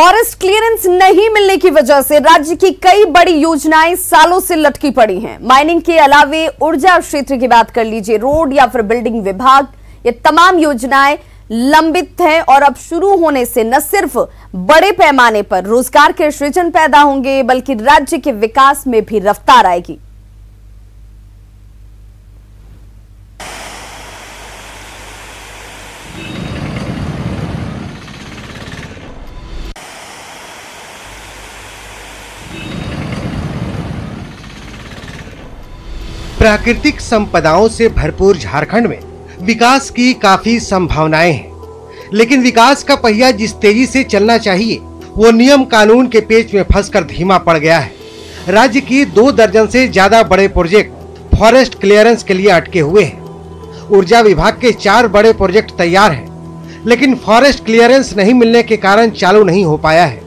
Forest clearance नहीं मिलने की वजह से राज्य की कई बड़ी योजनाएं सालों से लटकी पड़ी हैं। माइनिंग के अलावे ऊर्जा क्षेत्र की बात कर लीजिए, रोड या फिर बिल्डिंग विभाग, ये तमाम योजनाएं लंबित हैं और अब शुरू होने से न सिर्फ बड़े पैमाने पर रोजगार के सृजन पैदा होंगे बल्कि राज्य के विकास में भी रफ्तार आएगी। प्राकृतिक संपदाओं से भरपूर झारखंड में विकास की काफी संभावनाएं हैं, लेकिन विकास का पहिया जिस तेजी से चलना चाहिए वो नियम कानून के पेच में फंसकर धीमा पड़ गया है। राज्य की 2 दर्जन से ज्यादा बड़े प्रोजेक्ट फॉरेस्ट क्लियरेंस के लिए अटके हुए हैं। ऊर्जा विभाग के 4 बड़े प्रोजेक्ट तैयार हैं, लेकिन फॉरेस्ट क्लियरेंस नहीं मिलने के कारण चालू नहीं हो पाया है।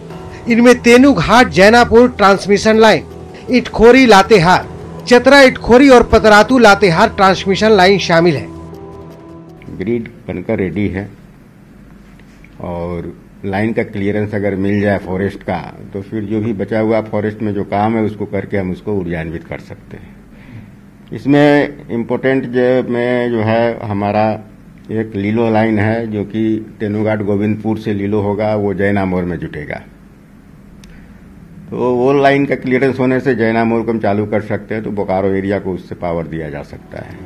इनमें तेनूघाट जैनापुर ट्रांसमिशन लाइन, इटखोरी लातेहार, चतरा इटखोरी और पतरातू लातेहार ट्रांसमिशन लाइन शामिल है। ग्रिड बनकर रेडी है और लाइन का क्लियरेंस अगर मिल जाए फॉरेस्ट का तो फिर जो भी बचा हुआ फॉरेस्ट में जो काम है उसको करके हम उसको ऊर्जान्वित कर सकते हैं। इसमें इम्पोर्टेंट जो है हमारा एक लीलो लाइन है जो कि तेनूघाट गोविंदपुर से लीलो होगा, वो जैनामोर में जुटेगा। तो वो लाइन का क्लियरेंस होने से जैनामोर को हम चालू कर सकते हैं, तो बोकारो एरिया को उससे पावर दिया जा सकता है।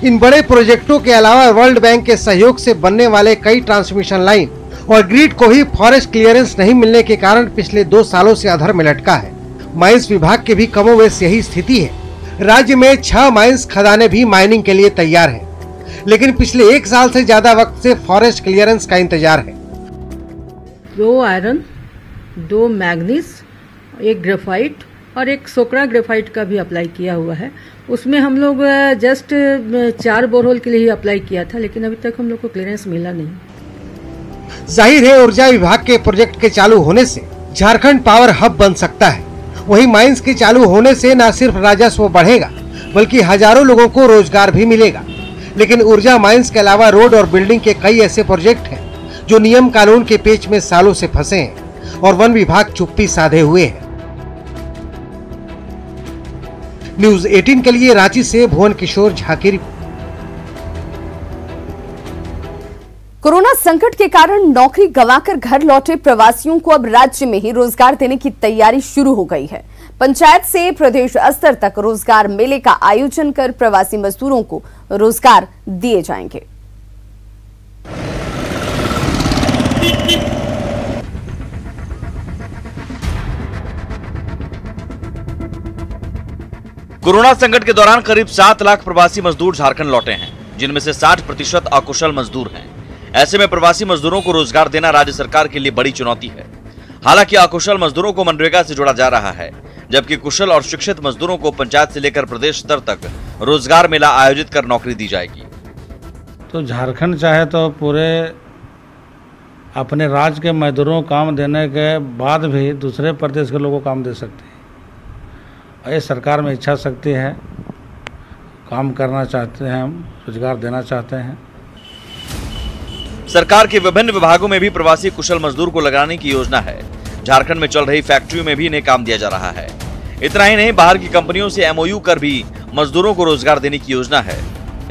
इन बड़े प्रोजेक्टों के अलावा वर्ल्ड बैंक के सहयोग से बनने वाले कई ट्रांसमिशन लाइन और ग्रिड को ही फॉरेस्ट क्लियरेंस नहीं मिलने के कारण पिछले 2 सालों से अधर में लटका है। माइंस विभाग के भी कमोवेश यही स्थिति है। राज्य में 6 माइंस खदानें भी माइनिंग के लिए तैयार है, लेकिन पिछले 1 साल से ज्यादा वक्त से फॉरेस्ट क्लियरेंस का इंतजार है। 2 आयरन, 2 मैग्नीज, 1 ग्रेफाइट और 1 सोकरा ग्रेफाइट का भी अप्लाई किया हुआ है। उसमें हम लोग जस्ट 4 बोरहोल के लिए ही अप्लाई किया था, लेकिन अभी तक हम लोग को क्लियरेंस मिला नहीं। जाहिर है ऊर्जा विभाग के प्रोजेक्ट के चालू होने से झारखंड पावर हब बन सकता है। वहीं माइंस के चालू होने से न सिर्फ राजस्व बढ़ेगा बल्कि हजारों लोगों को रोजगार भी मिलेगा। लेकिन ऊर्जा माइंस के अलावा रोड और बिल्डिंग के कई ऐसे प्रोजेक्ट हैं जो नियम कानून के पेच में सालों से फंसे हैं और वन विभाग चुप्पी साधे हुए है। न्यूज़ 18 के लिए रांची से भुवन किशोर झा की रिपोर्ट। कोरोना संकट के कारण नौकरी गंवाकर घर लौटे प्रवासियों को अब राज्य में ही रोजगार देने की तैयारी शुरू हो गई है। पंचायत से प्रदेश स्तर तक रोजगार मेले का आयोजन कर प्रवासी मजदूरों को रोजगार दिए जाएंगे। कोरोना संकट के दौरान करीब 7 लाख प्रवासी मजदूर झारखंड लौटे हैं, जिनमें से 60% अकुशल मजदूर हैं। ऐसे में प्रवासी मजदूरों को रोजगार देना राज्य सरकार के लिए बड़ी चुनौती है। हालांकि अकुशल मजदूरों को मनरेगा से जोड़ा जा रहा है, जबकि कुशल और शिक्षित मजदूरों को पंचायत से लेकर प्रदेश स्तर तक रोजगार मेला आयोजित कर नौकरी दी जाएगी। तो झारखंड चाहे तो पूरे अपने राज्य के मजदूरों को काम देने के बाद भी दूसरे प्रदेश के लोगों को काम दे सकते हैं। ये सरकार में इच्छा शक्ति है, काम करना चाहते हैं, हम रोजगार देना चाहते हैं। सरकार के विभिन्न विभागों में भी प्रवासी कुशल मजदूर को लगाने की योजना है। झारखंड में चल रही फैक्ट्रियों में भी इन्हें काम दिया जा रहा है। इतना ही नहीं, बाहर की कंपनियों से MOU कर भी मजदूरों को रोजगार देने की योजना है।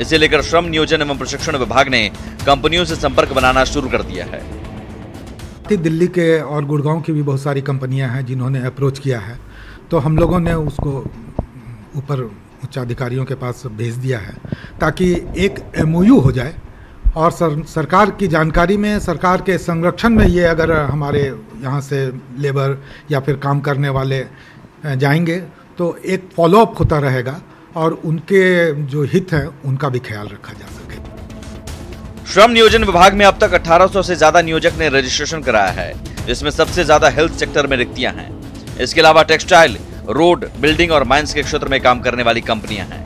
इसे लेकर श्रम नियोजन एवं प्रशिक्षण विभाग ने कंपनियों से संपर्क बनाना शुरू कर दिया है। दिल्ली के और गुड़गांव की भी बहुत सारी कंपनियां हैं जिन्होंने अप्रोच किया है, तो हम लोगों ने उसको ऊपर उच्चाधिकारियों के पास भेज दिया है ताकि एक MOU हो जाए और सरकार की जानकारी में, सरकार के संरक्षण में ये अगर हमारे यहाँ से लेबर या फिर काम करने वाले जाएंगे तो एक फॉलोअप होता रहेगा और उनके जो हित हैं उनका भी ख्याल रखा जा सके। श्रम नियोजन विभाग में अब तक 1800 से ज्यादा नियोजक ने रजिस्ट्रेशन कराया है, जिसमें सबसे ज्यादा हेल्थ सेक्टर में रिक्तियां हैं। इसके अलावा टेक्सटाइल, रोड, बिल्डिंग और माइंस के क्षेत्र में काम करने वाली कंपनियां हैं।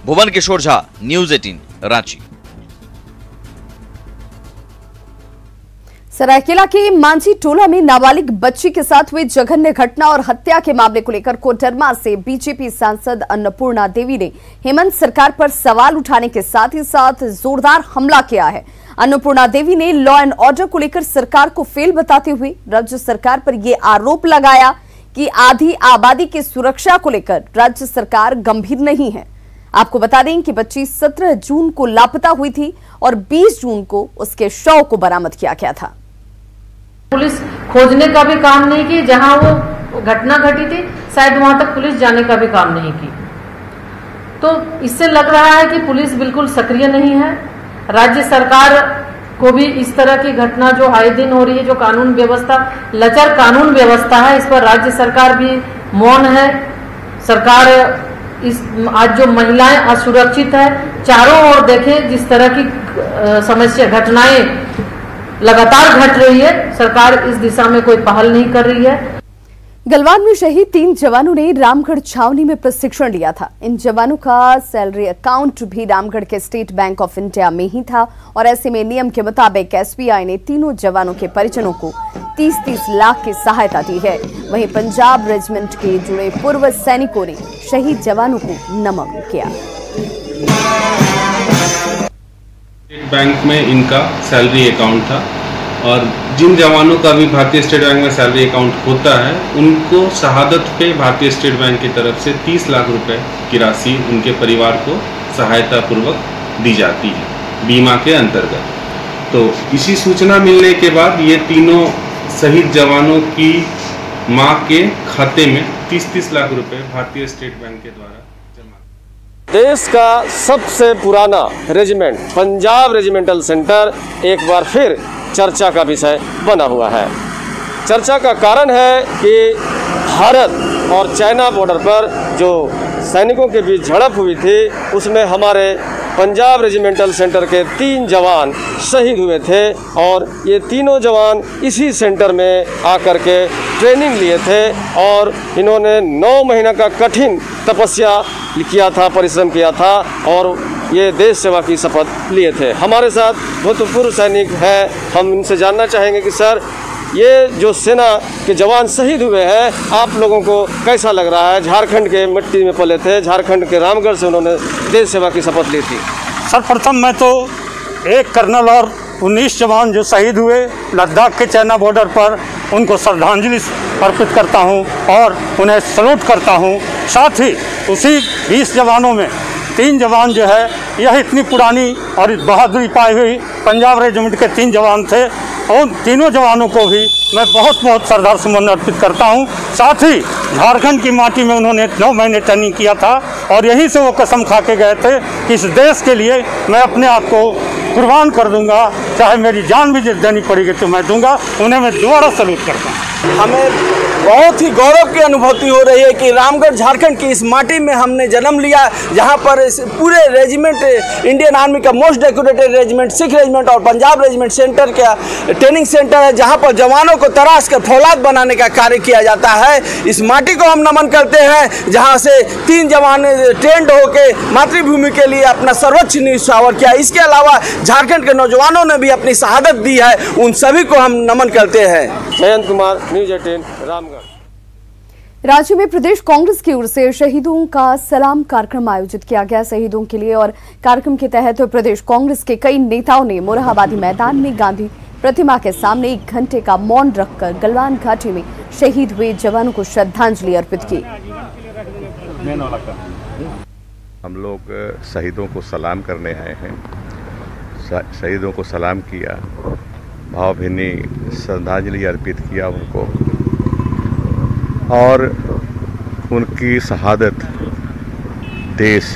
भुवन किशोर झा, न्यूज़ 18, रांची। सरायकेला के मांझी टोला में नाबालिग बच्ची के साथ हुई जघन्य घटना और हत्या के मामले को लेकर कोडरमा से बीजेपी सांसद अन्नपूर्णा देवी ने हेमंत सरकार पर सवाल उठाने के साथ ही साथ जोरदार हमला किया है। अन्नपूर्णा देवी ने लॉ एंड ऑर्डर को लेकर सरकार को फेल बताते हुए राज्य सरकार पर यह आरोप लगाया कि आधी आबादी की सुरक्षा को लेकर राज्य सरकार गंभीर नहीं है। आपको बता दें कि बच्ची 17 जून को लापता हुई थी और 20 जून को उसके शव को बरामद किया गया था। पुलिस खोजने का भी काम नहीं की, जहां वो घटना घटी थी शायद वहां तक पुलिस जाने का भी काम नहीं की। तो इससे लग रहा है कि पुलिस बिल्कुल सक्रिय नहीं है। राज्य सरकार को भी इस तरह की घटना जो आए दिन हो रही है, जो कानून व्यवस्था लचर कानून व्यवस्था है, इस पर राज्य सरकार भी मौन है। सरकार इस आज जो महिलाएं असुरक्षित है, चारों ओर देखें जिस तरह की समस्या घटनाएं लगातार घट रही है, सरकार इस दिशा में कोई पहल नहीं कर रही है। गलवान में शहीद 3 जवानों ने रामगढ़ छावनी में प्रशिक्षण लिया था। इन जवानों का सैलरी अकाउंट भी रामगढ़ के स्टेट बैंक ऑफ इंडिया में ही था और ऐसे में नियम के मुताबिक एसबीआई ने तीनों जवानों के परिजनों को 30-30 लाख की सहायता दी है। वहीं पंजाब रेजिमेंट के जुड़े पूर्व सैनिकों ने शहीद जवानों को नमन किया। स्टेट बैंक में इनका सैलरी अकाउंट था और जिन जवानों का भी भारतीय स्टेट बैंक में सैलरी अकाउंट होता है उनको शहादत पे भारतीय स्टेट बैंक की तरफ से 30 लाख रुपए की राशि उनके परिवार को सहायता पूर्वक दी जाती है बीमा के अंतर्गत। तो इसी सूचना मिलने के बाद ये तीनों शहीद जवानों की मां के खाते में 30-30 लाख रुपए भारतीय स्टेट बैंक के द्वारा देश का सबसे पुराना रेजिमेंट पंजाब रेजिमेंटल सेंटर एक बार फिर चर्चा का विषय बना हुआ है। चर्चा का कारण है कि भारत और चाइना बॉर्डर पर जो सैनिकों के बीच झड़प हुई थी उसमें हमारे पंजाब रेजिमेंटल सेंटर के 3 जवान शहीद हुए थे और ये तीनों जवान इसी सेंटर में आकर के ट्रेनिंग लिए थे और इन्होंने 9 महीना का कठिन तपस्या किया था, परिश्रम किया था और ये देश सेवा की शपथ लिए थे। हमारे साथ भूतपूर्व सैनिक हैं, हम इनसे जानना चाहेंगे कि सर ये जो सेना के जवान शहीद हुए हैं आप लोगों को कैसा लग रहा है? झारखंड के मिट्टी में पले थे, झारखंड के रामगढ़ से उन्होंने देश सेवा की शपथ ली थी। सर्वप्रथम मैं तो एक कर्नल और 19 जवान जो शहीद हुए लद्दाख के चाइना बॉर्डर पर उनको श्रद्धांजलि अर्पित करता हूं और उन्हें सैल्यूट करता हूं। साथ ही उसी 20 जवानों में 3 जवान जो है यह इतनी पुरानी और बहादुरी पाई हुई पंजाब रेजिमेंट के 3 जवान थे और तीनों जवानों को भी मैं बहुत बहुत श्रद्धा सुमन अर्पित करता हूं। साथ ही झारखंड की माटी में उन्होंने 9 महीने ट्रेनिंग किया था और यहीं से वो कसम खा के गए थे कि इस देश के लिए मैं अपने आप को कुर्बान कर दूंगा, चाहे मेरी जान भी देनी पड़ेगी तो मैं दूंगा। उन्हें मैं दोबारा सैल्यूट करता हूँ। हमें बहुत ही गौरव की अनुभूति हो रही है कि रामगढ़ झारखंड की इस माटी में हमने जन्म लिया, जहां पर पूरे रेजिमेंट इंडियन आर्मी का most decorated regiment Sikh regiment और पंजाब रेजिमेंट सेंटर का ट्रेनिंग सेंटर है, जहां पर जवानों को तराश कर फौलाद बनाने का कार्य किया जाता है। इस माटी को हम नमन करते हैं जहां से 3 जवान ट्रेंड होकर मातृभूमि के लिए अपना सर्वोच्च न्यौछावर किया। इसके अलावा झारखंड के नौजवानों ने भी अपनी शहादत दी है, उन सभी को हम नमन करते हैं। जयंत कुमार, न्यूज़ 18 रामगढ़। राज्य में प्रदेश कांग्रेस की ओर से शहीदों का सलाम कार्यक्रम आयोजित किया गया शहीदों के लिए और कार्यक्रम के तहत प्रदेश कांग्रेस के कई नेताओं ने मोरहाबादी मैदान में गांधी प्रतिमा के सामने 1 घंटे का मौन रखकर गलवान घाटी में शहीद हुए जवानों को श्रद्धांजलि अर्पित की। हम लोग शहीदों को सलाम करने आए हैं, शहीदों को सलाम किया, भावभीनी श्रद्धांजलि अर्पित किया उनको और उनकी शहादत देश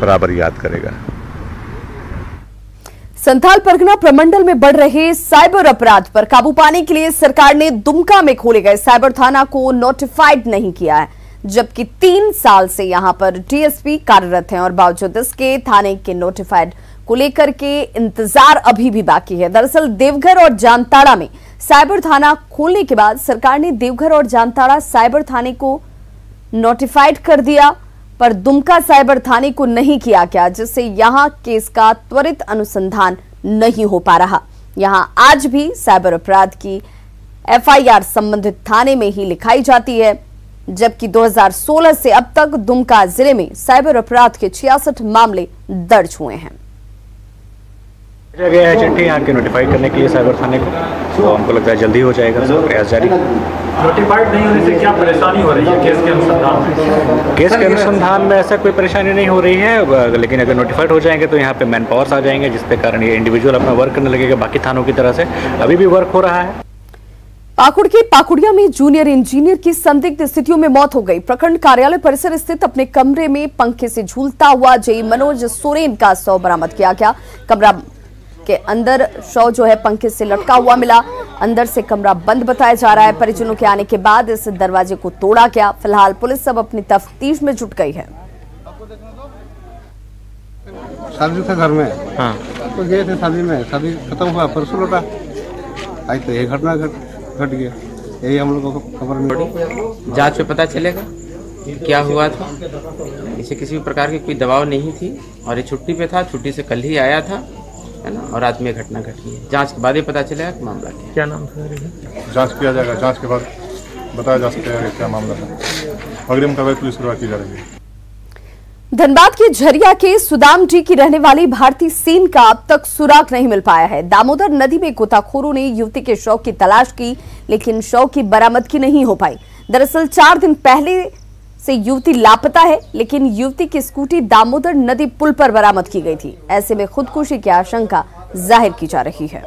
बराबर याद करेगा। संथाल परगना प्रमंडल में बढ़ रहे साइबर अपराध पर काबू पाने के लिए सरकार ने दुमका में खोले गए साइबर थाना को नोटिफाइड नहीं किया है, जबकि 3 साल से यहां पर डीएसपी कार्यरत हैं और बावजूद इसके थाने के नोटिफाइड को लेकर के इंतजार अभी भी बाकी है। दरअसल देवघर और जामताड़ा में साइबर थाना खोलने के बाद सरकार ने देवघर और जामताड़ा साइबर थाने को नोटिफाइड कर दिया, पर दुमका साइबर थाने को नहीं किया गया, जिससे यहां केस का त्वरित अनुसंधान नहीं हो पा रहा। यहां आज भी साइबर अपराध की FIR संबंधित थाने में ही लिखाई जाती है, जबकि 2016 से अब तक दुमका जिले में साइबर अपराध के 66 मामले दर्ज हुए हैं। गया है चिट्ठी यहाँ के नोटिफाई करने के लिए साइबर थाने को, तो हमको लगता है जल्दी हो जाएगा, प्रयास जारी। नोटिफाइड नहीं होने से क्या परेशानी हो रही है केस के अनुसंधान में? केस के अनुसंधान में ऐसा कोई परेशानी नहीं हो रही है, लेकिन अगर नोटिफाइड हो जाएंगे तो यहाँ पे मैन पावर्स आ जाएंगे, जिसके कारण ये इंडिविजुअल अपना वर्क करने लगेगा बाकी थानों की तरह से। अभी भी वर्क हो रहा है। पाकुड़ के पाकुड़िया में जूनियर इंजीनियर की संदिग्ध स्थितियों में मौत हो गई। प्रखंड कार्यालय परिसर स्थित अपने कमरे में पंखे से झूलता हुआ जेई मनोज सोरेन का शव बरामद किया गया। कमरा के अंदर शव जो है पंखे से लटका हुआ मिला। अंदर से कमरा बंद बताया जा रहा है। परिजनों के आने के बाद इस दरवाजे को तोड़ा गया। फिलहाल पुलिस सब अपनी तफ्तीश में जुट गई है। शादी था घर में, हाँ तो गए थे शादी में, शादी खत्म हुआ परसों लौटा, आज तो ये घटना घट गया। यही हम लोगों को खबर मिली। जांच में पता चलेगा क्या हुआ था। इसे किसी भी प्रकार की कोई दबाव नहीं थी और ये छुट्टी पे था, छुट्टी से कल ही आया था, है ना, और रात में घटना घटी है। जांच के बाद ही पता चलेगा कि मामला क्या नाम था। जांच किया जाएगा, जांच के बाद बताया जा सकता है क्या मामला है। अग्रिम कार्रवाई पुलिस द्वारा की जा रही है। धनबाद के झरिया के सुदामडी की रहने वाली भारती सेन का अब तक सुराग नहीं मिल पाया है। दामोदर नदी में गोताखोरों ने युवती के शव की तलाश की, लेकिन शव की बरामदगी नहीं हो पाई। दरअसल 4 दिन पहले से युवती लापता है, लेकिन युवती की स्कूटी दामोदर नदी पुल पर बरामद की गई थी। ऐसे में खुदकुशी की आशंका जाहिर की जा रही है।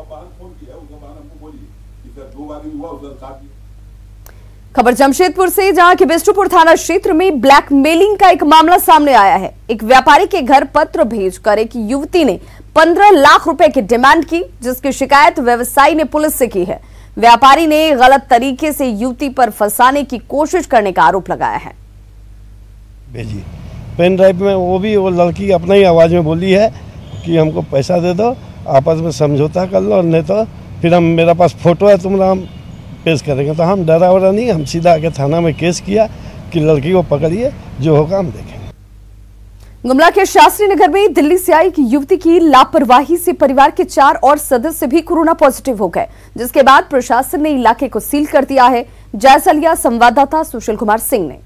खबर जमशेदपुर से, जहां कि बिष्टुपुर थाना क्षेत्र में ब्लैकमेलिंग का एक मामला सामने आया है। एक व्यापारी के घर पत्र भेजकर एक युवती ने 15 लाख रुपए की डिमांड की, जिसकी शिकायत व्यवसायी ने पुलिस से की है। व्यापारी ने गलत तरीके से युवती पर फंसाने की कोशिश करने का आरोप लगाया है। भेजी पेन ड्राइव में, वो लड़की अपना ही आवाज में बोली है कि हमको पैसा दे दो, आपस में समझौता कर लो, नहीं तो फिर हम, मेरा पास फोटो है, तुम हम पेश करेंगे। तो हम डरा वरा नहीं, हम सीधा आके थाना में केस किया कि लड़की को पकड़िए, जो होगा हम देखेंगे। गुमला के शास्त्री नगर में दिल्ली से आई एक युवती की लापरवाही से परिवार के 4 और सदस्य भी कोरोना पॉजिटिव हो गए, जिसके बाद प्रशासन ने इलाके को सील कर दिया है। जायजा लिया संवाददाता सुशील कुमार सिंह ने।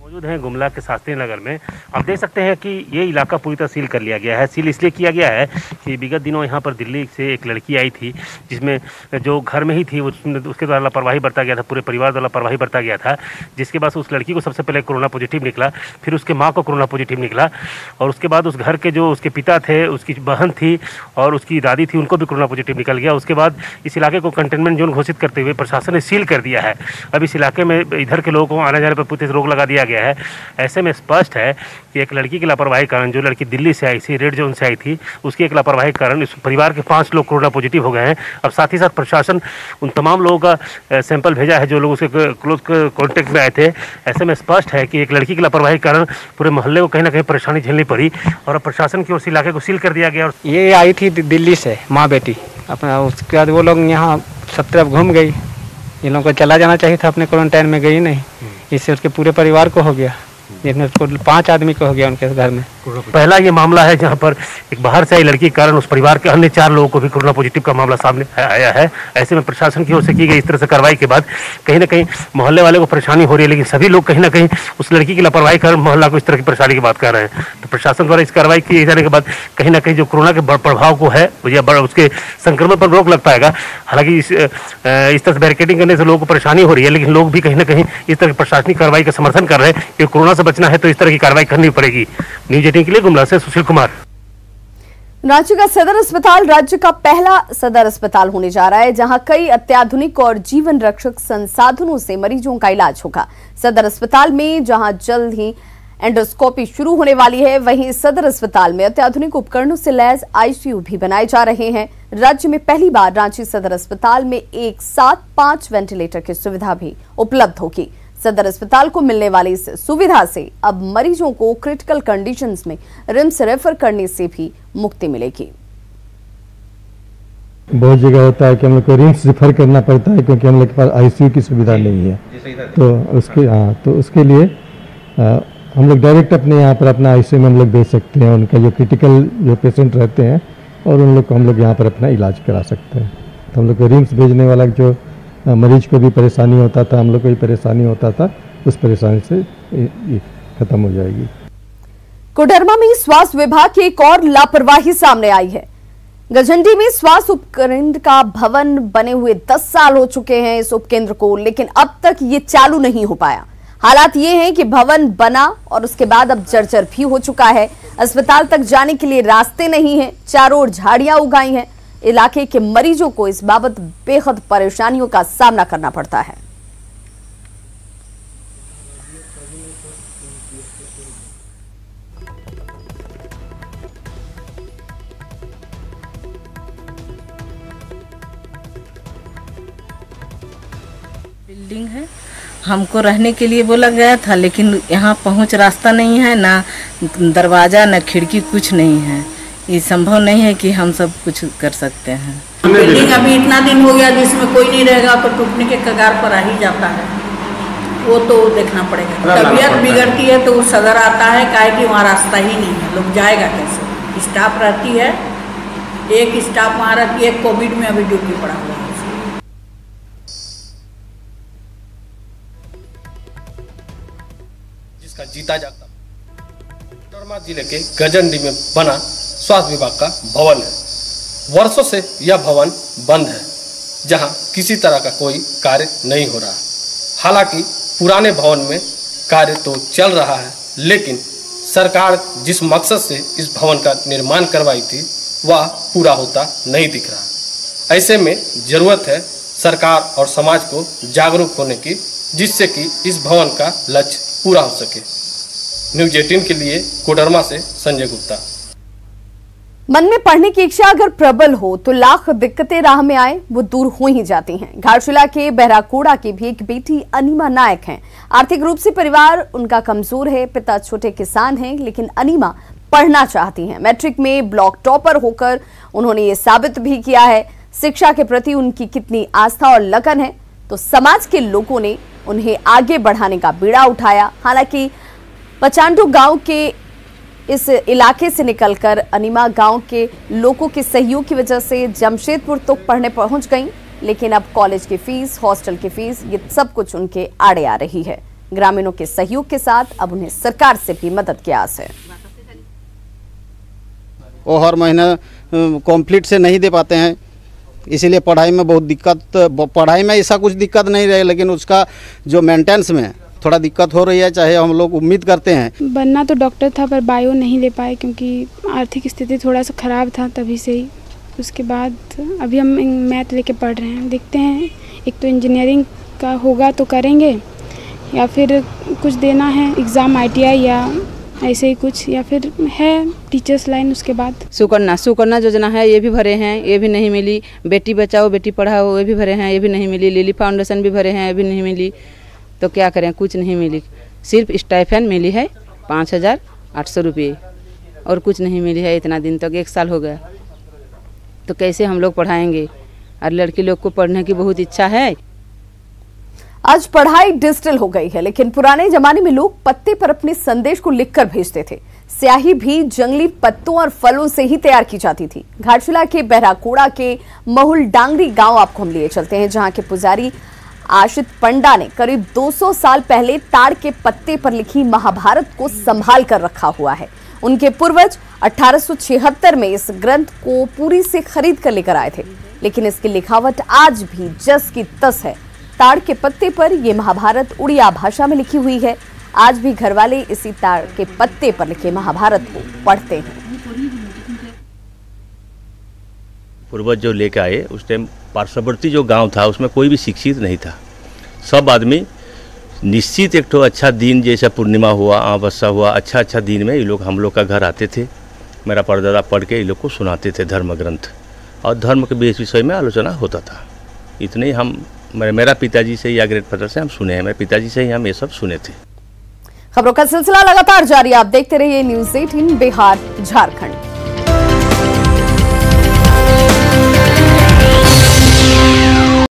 मौजूद हैं गुमला के शास्त्री नगर में। आप देख सकते हैं कि ये इलाका पूरी तरह सील कर लिया गया है। सील इसलिए किया गया है कि विगत दिनों यहाँ पर दिल्ली से एक लड़की आई थी, जिसमें जो घर में ही थी उसके द्वारा लापरवाही बरता गया था, पूरे परिवार द्वारा लापरवाही बरता गया था, जिसके बाद उस लड़की को सबसे पहले कोरोना पॉजिटिव निकला, फिर उसके माँ को कोरोना पॉजिटिव निकला, और उसके बाद उस घर के जो उसके पिता थे, उसकी बहन थी और उसकी दादी थी, उनको भी कोरोना पॉजिटिव निकल गया। उसके बाद इस इलाके को कंटेनमेंट जोन घोषित करते हुए प्रशासन ने सील कर दिया है। अब इस इलाके में इधर के लोगों को आने जाने पर पूरी तरह रोक लगा दिया गया है। ऐसे में स्पष्ट है कि एक लड़की की लापरवाही कारण, जो लड़की दिल्ली से आई थी, रेड जोन से आई थी, उसकी एक लापरवाही कारण इस परिवार के 5 लोग कोरोना पॉजिटिव हो गए हैं। अब साथ ही साथ प्रशासन उन तमाम लोगों का सैंपल भेजा है जो लोग उसके क्लोज कॉन्टेक्ट में आए थे। ऐसे में स्पष्ट है कि एक लड़की की लापरवाही कारण पूरे मोहल्ले को कहीं ना कहीं परेशानी झेलनी पड़ी और अब प्रशासन की ओर से इलाके को सील कर दिया गया। ये आई थी दिल्ली से माँ बेटी अपना, उसके बाद वो लोग यहाँ सब तरफ घूम गई। इन लोगों को चला जाना चाहिए था, अपने क्वारंटाइन में गई नहीं, इससे उसके पूरे परिवार को हो गया, जिसमें उसको 5 आदमी को हो गया उनके घर में। पहला ये मामला है जहां पर एक बाहर से आई लड़की के कारण उस परिवार के अन्य 4 लोगों को भी कोरोना पॉजिटिव का मामला सामने आया है। ऐसे में प्रशासन की ओर से की गई इस तरह से कार्रवाई के बाद कहीं ना कहीं मोहल्ले वाले को परेशानी हो रही है, लेकिन सभी लोग कहीं ना कहीं उस लड़की की लापरवाही कर मोहल्ला को इस तरह की परेशानी की बात कर रहे हैं। तो प्रशासन द्वारा इस कार्रवाई किए जाने के बाद कहीं ना कहीं जो कोरोना के प्रभाव को है या उसके संक्रमण पर रोक लग पाएगा। हालांकि इस तरह से बैरिकेडिंग करने से लोगों को परेशानी हो रही है, लेकिन लोग भी कहीं ना कहीं इस तरह की प्रशासनिक कार्रवाई का समर्थन कर रहे हैं कि कोरोना से बचना है तो इस तरह की कार्रवाई करनी पड़ेगी। न्यूज 18 के लिए गुमला से सुशील कुमार। रांची का सदर अस्पताल राज्य का पहला सदर अस्पताल होने जा रहा है, जहां कई अत्याधुनिक और जीवन रक्षक संसाधनों से मरीजों का इलाज होगा। सदर अस्पताल में जहां जल्द ही एंडोस्कोपी शुरू होने वाली है, वहीं सदर अस्पताल में अत्याधुनिक उपकरणों से लैस ICU भी बनाए जा रहे हैं। राज्य में पहली बार रांची सदर अस्पताल में एक साथ 5 वेंटिलेटर की सुविधा भी उपलब्ध होगी। सदर अस्पताल को मिलने वाली इस सुविधा से अब मरीजों को क्रिटिकल कंडीशंस में रिम्स रेफर करने से भी मुक्ति मिलेगी। बहुत जगह होता है कि हम लोग को रिम्स रेफर करना पड़ता है, क्योंकि हम लोग के पास ICU की सुविधा नहीं है। तो उसके लिए हम लोग डायरेक्ट अपने यहाँ पर अपना ICU में हम लोग भेज सकते हैं। उनका जो क्रिटिकल जो पेशेंट रहते हैं और उन लोग को हम लोग यहाँ पर अपना इलाज करा सकते हैं। तो हम लोग को रिम्स भेजने वाला जो मरीज को भी परेशानी होता था, हम लोग को भी परेशानी होता था, उस परेशानी से खत्म हो जाएगी। कोडरमा में स्वास्थ्य विभाग की एक और लापरवाही सामने आई है। गझंडी में स्वास्थ्य उपकेंद्र का भवन बने हुए 10 साल हो चुके हैं इस उपकेंद्र को, लेकिन अब तक ये चालू नहीं हो पाया। हालात ये हैं कि भवन बना और उसके बाद अब जर्जर भी हो चुका है। अस्पताल तक जाने के लिए रास्ते नहीं हैं, चारों ओर झाड़ियां उगाई हैं। इलाके के मरीजों को इस बाबत बेहद परेशानियों का सामना करना पड़ता है। बिल्डिंग है, हमको रहने के लिए बोला गया था, लेकिन यहाँ पहुँच रास्ता नहीं है, ना दरवाजा ना खिड़की, कुछ नहीं है। ये संभव नहीं है कि हम सब कुछ कर सकते हैं। बिल्डिंग अभी इतना दिन हो गया जिसमें कोई नहीं रहेगा तो टूटने के कगार पर आ ही जाता है, वो तो देखना पड़ेगा। तबीयत बिगड़ती है तो सदर आता है, काहे कि वहाँ रास्ता ही नहीं है, लोग जाएगा कैसे। स्टाफ रहती है, एक स्टाफ वहाँ रहती है, कोविड में अभी ड्यूटी पड़ा हुआ है। जिसका जीता जागता कोडरमा जिले के गजंडी में बना स्वास्थ्य विभाग का भवन है। वर्षों से यह भवन बंद है, जहां किसी तरह का कोई कार्य नहीं हो रहा। हालांकि पुराने भवन में कार्य तो चल रहा है, लेकिन सरकार जिस मकसद से इस भवन का निर्माण करवाई थी वह पूरा होता नहीं दिख रहा। ऐसे में जरूरत है सरकार और समाज को जागरूक होने की, जिससे कि इस भवन का लक्ष्य पूरा हो सके। न्यूज 18 के लिए कोडरमा से संजय गुप्ता। मन में पढ़ने की इच्छा अगर प्रबल हो तो लाख दिक्कतें राह में आए वो दूर हो ही जाती हैं। घाटशिला के बहराकोड़ा की भी एक बेटी अनीमा नायक हैं। आर्थिक रूप से परिवार उनका कमजोर है, पिता छोटे किसान हैं, लेकिन अनीमा पढ़ना चाहती हैं। मैट्रिक में ब्लॉक टॉपर होकर उन्होंने ये साबित भी किया है। शिक्षा के प्रति उनकी कितनी आस्था और लगन है, तो समाज के लोगों ने उन्हें आगे बढ़ाने का बीड़ा उठाया। हालांकि पचांडू गांव के इस इलाके से निकलकर अनीमा गांव के लोगों के सहयोग की वजह से जमशेदपुर तो पढ़ने पहुंच गईं, लेकिन अब कॉलेज की फीस, हॉस्टल की फीस, ये सब कुछ उनके आड़े आ रही है। ग्रामीणों के सहयोग के साथ अब उन्हें सरकार से भी मदद की आस है। वो हर महीने कंप्लीट से नहीं दे पाते हैं, इसीलिए पढ़ाई में बहुत दिक्कत। पढ़ाई में ऐसा कुछ दिक्कत नहीं रहे, लेकिन उसका जो मेंटेनेंस में थोड़ा दिक्कत हो रही है। चाहे हम लोग उम्मीद करते हैं बनना तो डॉक्टर था, पर बायो नहीं ले पाए क्योंकि आर्थिक स्थिति थोड़ा सा ख़राब था तभी से ही। उसके बाद अभी हम मैथ लेके पढ़ रहे हैं, देखते हैं एक तो इंजीनियरिंग का होगा तो करेंगे, या फिर कुछ देना है एग्ज़ाम ITI या ऐसे ही कुछ, या फिर है टीचर्स लाइन। उसके बाद सुकन्या योजना है, ये भी भरे हैं, ये भी नहीं मिली। बेटी बचाओ बेटी पढ़ाओ, ये भी भरे हैं, ये भी नहीं मिली। लिली फाउंडेशन भी भरे हैं, ये भी नहीं मिली। तो क्या करें, कुछ नहीं मिली। सिर्फ स्टाइपेंड मिली है 5,800 रुपये, और कुछ नहीं मिली है। इतना दिन तक 1 साल हो गया, तो कैसे हम लोग पढ़ाएंगे। और लड़की लोग को पढ़ने की बहुत इच्छा है। आज पढ़ाई डिजिटल हो गई है, लेकिन पुराने जमाने में लोग पत्ते पर अपने संदेश को लिखकर भेजते थे। स्याही भी जंगली पत्तों और फलों से ही तैयार की जाती थी। घाटशिला के बहराकोड़ा के महुल डांगरी गांव आपको हम लिए चलते हैं, जहां के पुजारी आशित पंडा ने करीब 200 साल पहले ताड़ के पत्ते पर लिखी महाभारत को संभाल कर रखा हुआ है। उनके पूर्वज 1876 में इस ग्रंथ को पुरी से खरीद कर लेकर आए थे, लेकिन इसकी लिखावट आज भी जस की तस है। ताड़ के पत्ते पर यह महाभारत उड़िया भाषा में लिखी हुई है। आज भी घरवाले इसी ताड़ के पत्ते पर लिखे महाभारत को पढ़ते हैं। पूर्वज जो लेके आए, उस टाइम पार्श्ववर्ती जो गांव था उसमें कोई भी शिक्षित नहीं था। सब आदमी निश्चित एक तो अच्छा दिन, जैसा पूर्णिमा हुआ, अमावस्या हुआ, अच्छा दिन में ये लोग हम लोग का घर आते थे। मेरा परदादा पढ़ के ये लोग को सुनाते थे धर्म ग्रंथ, और धर्म के विषय में आलोचना होता था। इतने ही हम मेरा पिताजी से या ग्रेट फादर से हम सुने हैं, मेरे पिताजी से ही हम ये सब सुने थे। खबरों का सिलसिला लगातार जारी, आप देखते रहिए न्यूज़ 18 बिहार झारखंड।